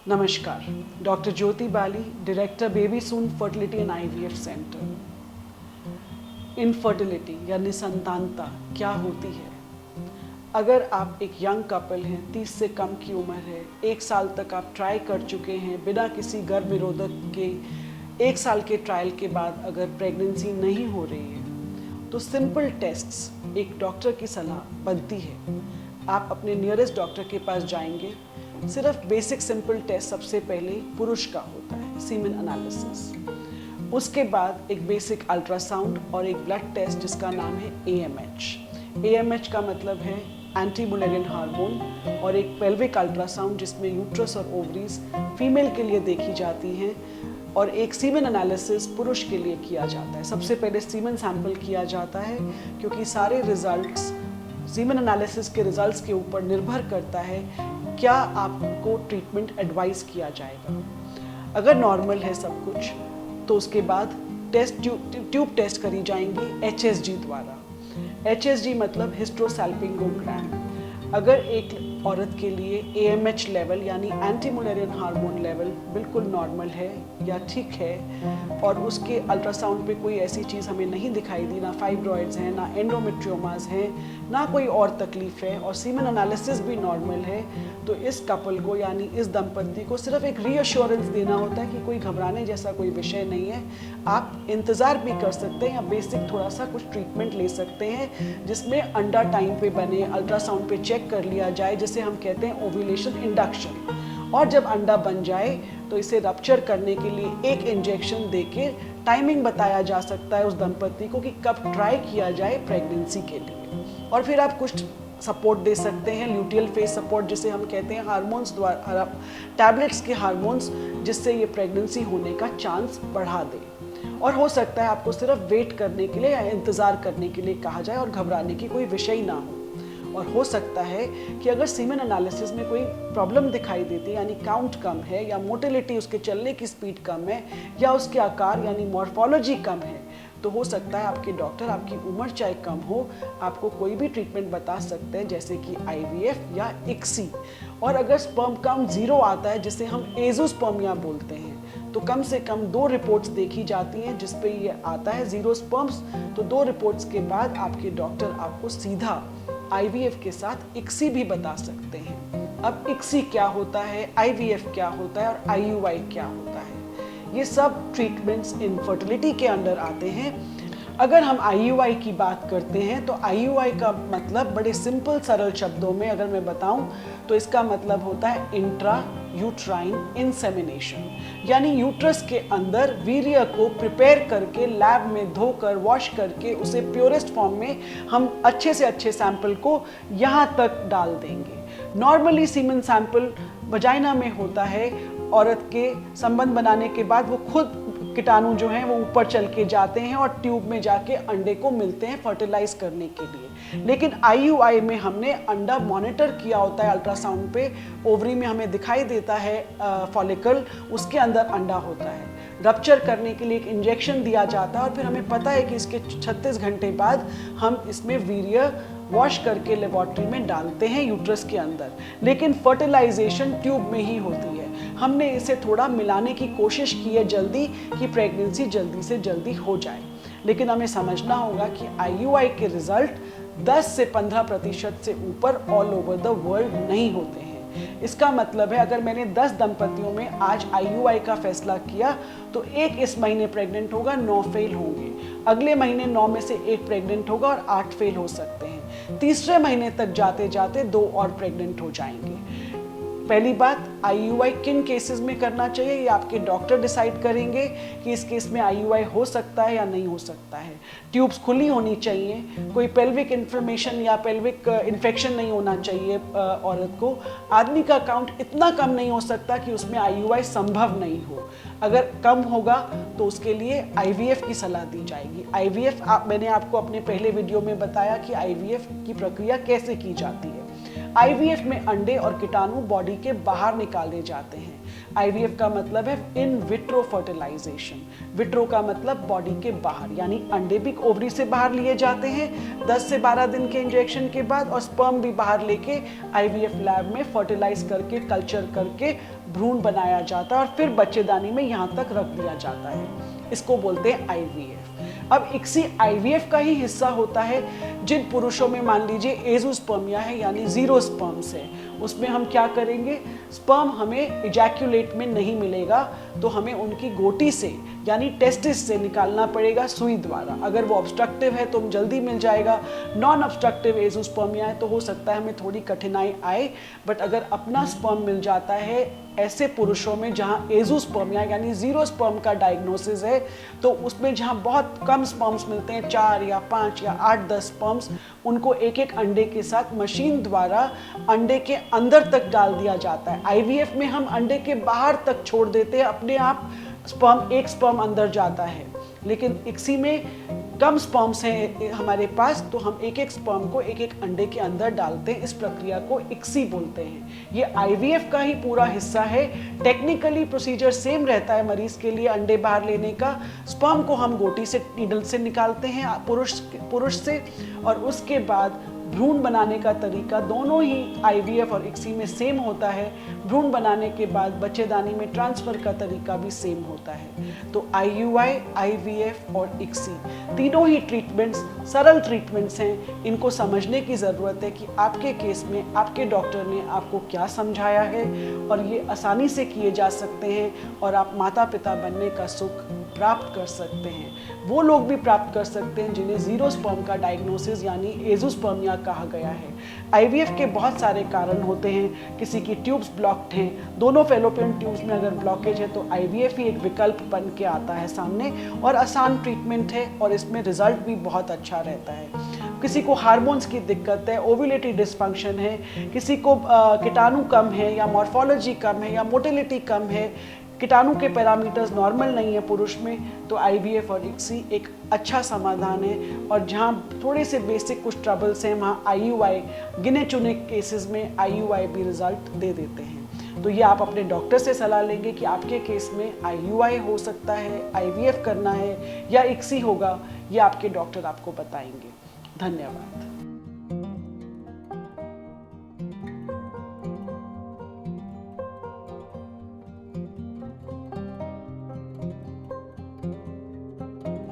नमस्कार, doctor Jyoti Bali, director baby soon fertility and IVF centre. Infertility या निसंतानता क्या होती है? अगर आप एक यंग कपल हैं, 30 से कम की उम्र है, 1 साल तक आप ट्राई कर चुके हैं बिना किसी गर्भ निरोधक के, 1 साल के ट्रायल के बाद अगर प्रेगनेंसी नहीं हो रही है तो सिंपल टेस्ट्स एक डॉक्टर की सलाह बनती है। आप अपने नियरेस्ट डॉक्टर के पास जाएंगे। सिर्फ बेसिक सिंपल टेस्ट सबसे पहले पुरुष का होता है, सीमेन एनालिसिस। उसके बाद एक बेसिक अल्ट्रासाउंड और एक ब्लड टेस्ट जिसका नाम है AMH। AMH का मतलब है एंटी मुलेरियन हार्मोन, और एक पेल्विक अल्ट्रासाउंड जिसमें यूट्रस और ओवरीज फीमेल के लिए देखी जाती हैं, और एक सीमेन एनालिसिस पुरुष के लिए किया जाता है। सबसे पहले सीमेन सैंपल किया जाता है क्योंकि सारे रिजल्ट्स सीमेन एनालिसिस के रिजल्ट्स के ऊपर निर्भर करता है क्या आपको ट्रीटमेंट एडवाइस किया जाएगा। अगर नॉर्मल है सब कुछ तो उसके बाद ट्यूब टेस्ट करी जाएंगी HSG द्वारा। HSG मतलब हिस्ट्रोसैल्पिंगोग्राम। अगर एक औरत के लिए AMH लेवल यानी एंटी मुलेरियन हार्मोन लेवल बिल्कुल नॉर्मल है या ठीक है, और उसके अल्ट्रासाउंड पे कोई ऐसी चीज़ हमें नहीं दिखाई दी, ना फाइब्रॉइड्स हैं, ना एंडोमेट्रियोमास हैं, ना कोई और तकलीफ है, और सीमेन एनालिसिस भी नॉर्मल है, तो इस कपल को यानी इस दंपति को सिर्फ एक रीअश्योरेंस देना होता है कि कोई घबराने जैसा कोई विषय नहीं है। आप इंतज़ार भी कर सकते हैं या बेसिक थोड़ा सा कुछ ट्रीटमेंट ले सकते हैं जिसमें अंडा टाइम पे बने, अल्ट्रासाउंड पे चेक कर लिया जाए, जिसे हम कहते हैं ओव्यूलेशन इंडक्शन। और जब अंडा बन जाए तो इसे रप्चर करने के लिए एक इंजेक्शन देके टाइमिंग बताया जा सकता है उस दंपति को कि कब ट्राई किया जाए प्रेगनेंसी के लिए। और फिर आप कुछ सपोर्ट दे सकते हैं, ल्यूटियल फेज सपोर्ट जिसे हम कहते हैं, हार्मोन्स द्वारा, टैबलेट्स के हार्मोन्स, जिससे ये प्रेगनेंसी होने का चांस बढ़ा दे। और हो सकता है आपको सिर्फ वेट करने के लिए या इंतज़ार करने के लिए कहा जाए और घबराने की कोई विषय ना हो। और हो सकता है कि अगर सीमेन एनालिसिस में कोई प्रॉब्लम दिखाई देती है, यानी काउंट कम है या मोटिलिटी, उसके चलने की स्पीड कम है, या उसके आकार यानी मॉर्फोलॉजी कम है, तो हो सकता है आपके डॉक्टर आपकी उम्र चाहे कम हो, आपको कोई भी ट्रीटमेंट बता सकते हैं जैसे कि IVF या ICSI। और अगर स्पर्म काउंट 0 आता है जिसे हम एज़ोस्पर्मिया बोलते हैं, तो कम से कम 2 रिपोर्ट्स देखी जाती हैं जिस पे ये आता है 0 स्पर्म्स। तो 2 रिपोर्ट्स के बाद आपके डॉक्टर आपको सीधा IVF के साथ ICSI भी बता सकते हैं। अब ICSI क्या होता है, IVF क्या होता है और IUI क्या होता है, ये सब ट्रीटमेंट्स इनफर्टिलिटी के अंडर आते हैं। अगर हम IUI की बात करते हैं तो IUI का मतलब बड़े सिंपल सरल शब्दों में अगर मैं बताऊं तो इसका मतलब होता है इंट्रा यूट्राइन इंसेमिनेशन, यानी यूट्रस के अंदर वीर्य को प्रिपेयर करके लैब में धोकर वॉश करके उसे प्योरेस्ट फॉर्म में हम अच्छे से अच्छे सैंपल को यहाँ तक डाल देंगे। नॉर्मली सीमेन सैंपल वजाइना में होता है, औरत के संबंध बनाने के बाद वो खुद कीटाणु जो हैं वो ऊपर चल के जाते हैं और ट्यूब में जाके अंडे को मिलते हैं फर्टिलाइज करने के लिए। लेकिन IUI में हमने अंडा मॉनिटर किया होता है अल्ट्रासाउंड पे, ओवरी में हमें दिखाई देता है फॉलिकल, उसके अंदर अंडा होता है। रप्चर करने के लिए एक इंजेक्शन दिया जाता है और फिर हमें पता है कि इसके 36 घंटे बाद हम इसमें वीर्य वॉश करके लेबोरेटरी में डालते हैं यूट्रस के अंदर। लेकिन फर्टिलाइजेशन ट्यूब में ही होती है। हमने इसे थोड़ा मिलाने की कोशिश की है जल्दी, कि प्रेगनेंसी जल्दी से जल्दी हो जाए। लेकिन हमें समझना होगा कि IUI के रिजल्ट 10 से 15% से ऊपर ऑल ओवर द वर्ल्ड नहीं होते हैं। इसका मतलब है अगर मैंने 10 दंपतियों में आज IUI का फैसला किया तो एक इस महीने प्रेग्नेंट होगा, 9 फेल होंगे। अगले महीने 9 में से 1 प्रेग्नेंट होगा और 8 फेल हो सकते हैं। तीसरे महीने तक जाते जाते 2 और प्रेग्नेंट हो जाएंगे। पहली बात, IUI किन केसेस में करना चाहिए ये आपके डॉक्टर डिसाइड करेंगे कि इस केस में IUI हो सकता है या नहीं हो सकता है। ट्यूब्स खुली होनी चाहिए, कोई पेल्विक इन्फ्लेमेशन या पेल्विक इन्फेक्शन नहीं होना चाहिए औरत को। आदमी का काउंट इतना कम नहीं हो सकता कि उसमें IUI संभव नहीं हो। अगर कम होगा तो उसके लिए IVF की सलाह दी जाएगी। IVF मैंने आपको अपने पहले वीडियो में बताया कि IVF की प्रक्रिया कैसे की जाती है। आईवीएफ में अंडे और कीटाणु बॉडी के बाहर निकाले जाते हैं। आईवीएफ का मतलब है इन विट्रो फर्टिलाइजेशन। विट्रो का मतलब बॉडी के बाहर, यानी अंडे भी ओवरी से बाहर लिए जाते हैं 10 से 12 दिन के इंजेक्शन के बाद, और स्पर्म भी बाहर लेके आईवीएफ लैब में फर्टिलाइज करके कल्चर करके भ्रूण बनाया जाता है और फिर बच्चेदानी में यहाँ तक रख दिया जाता है। इसको बोलते हैं आईवीएफ। अब इक्सी आईवीएफ का ही हिस्सा होता है। जिन पुरुषों में मान लीजिए एजोस्पर्मिया है यानी जीरो स्पर्म्स है, उसमें हम क्या करेंगे, स्पर्म हमें इजैक्यूलेट में नहीं मिलेगा तो हमें उनकी गोटी से यानी टेस्टिस से निकालना पड़ेगा सुई द्वारा। अगर वो ऑब्स्ट्रक्टिव है तो जल्दी मिल जाएगा, नॉन ऑब्स्ट्रक्टिव एजोस्पर्मिया है तो हो सकता है हमें थोड़ी कठिनाई आए, बट अगर अपना स्पर्म मिल जाता है ऐसे पुरुषों में जहां एजोस्पर्मिया यानी जीरो स्पर्म का डायग्नोसिस है, तो उसमें जहां बहुत कम स्पर्म्स मिलते हैं 4 या 5 या 8-10 स्पर्म्स, उनको एक एक अंडे के साथ मशीन द्वारा अंडे के अंदर तक डाल दिया जाता है। आईवीएफ में हम अंडे के बाहर तक छोड़ देते हैं, अपने आप स्पर्म एक स्पर्म अंदर जाता है, लेकिन इक्सी में कम स्पर्म्स हैं हमारे पास तो हम एक एक स्पर्म को एक एक अंडे के अंदर डालते हैं। इस प्रक्रिया को इक्सी बोलते हैं। ये आईवीएफ का ही पूरा हिस्सा है। टेक्निकली प्रोसीजर सेम रहता है मरीज के लिए अंडे बाहर लेने का। स्पर्म को हम गोटी से नीडल से निकालते हैं पुरुष से, और उसके बाद भ्रूण बनाने का तरीका दोनों ही आईवीएफ और इक्सी में सेम होता है। भ्रूण बनाने के बाद बच्चेदानी में ट्रांसफर का तरीका भी सेम होता है। तो आईयूआई, आईवीएफ और इक्सी तीनों ही ट्रीटमेंट्स सरल ट्रीटमेंट्स हैं। इनको समझने की ज़रूरत है कि आपके केस में आपके डॉक्टर ने आपको क्या समझाया है, और ये आसानी से किए जा सकते हैं और आप माता पिता बनने का सुख प्राप्त कर सकते हैं। वो लोग भी प्राप्त कर सकते हैं जिन्हें जीरो स्पर्म का डायग्नोसिस यानी एजोस्पर्मिया कहा गया है। आईवीएफ के बहुत सारे कारण होते हैं। किसी की ट्यूब्स ब्लॉक्ड हैं, दोनों फैलोपियन ट्यूब्स में अगर ब्लॉकेज है तो आईवीएफ ही एक विकल्प बन के आता है सामने, और आसान ट्रीटमेंट है और इसमें रिजल्ट भी बहुत अच्छा रहता है। किसी को हार्मोन्स की दिक्कत है, ओव्यूलेटरी डिसफंक्शन है, किसी को कीटाणु कम है या मॉर्फोलॉजी कम है या मोटिलिटी कम है, कीटाणु के पैरामीटर्स नॉर्मल नहीं है पुरुष में, तो आईवीएफ और इक्सी एक अच्छा समाधान है। और जहाँ थोड़े से बेसिक कुछ ट्रबल्स हैं वहाँ आईयूआई गिने चुने केसेस में आईयूआई भी रिजल्ट दे देते हैं। तो ये आप अपने डॉक्टर से सलाह लेंगे कि आपके केस में आईयूआई हो सकता है, आईवीएफ करना है या इक्सी होगा, ये आपके डॉक्टर आपको बताएंगे। धन्यवाद।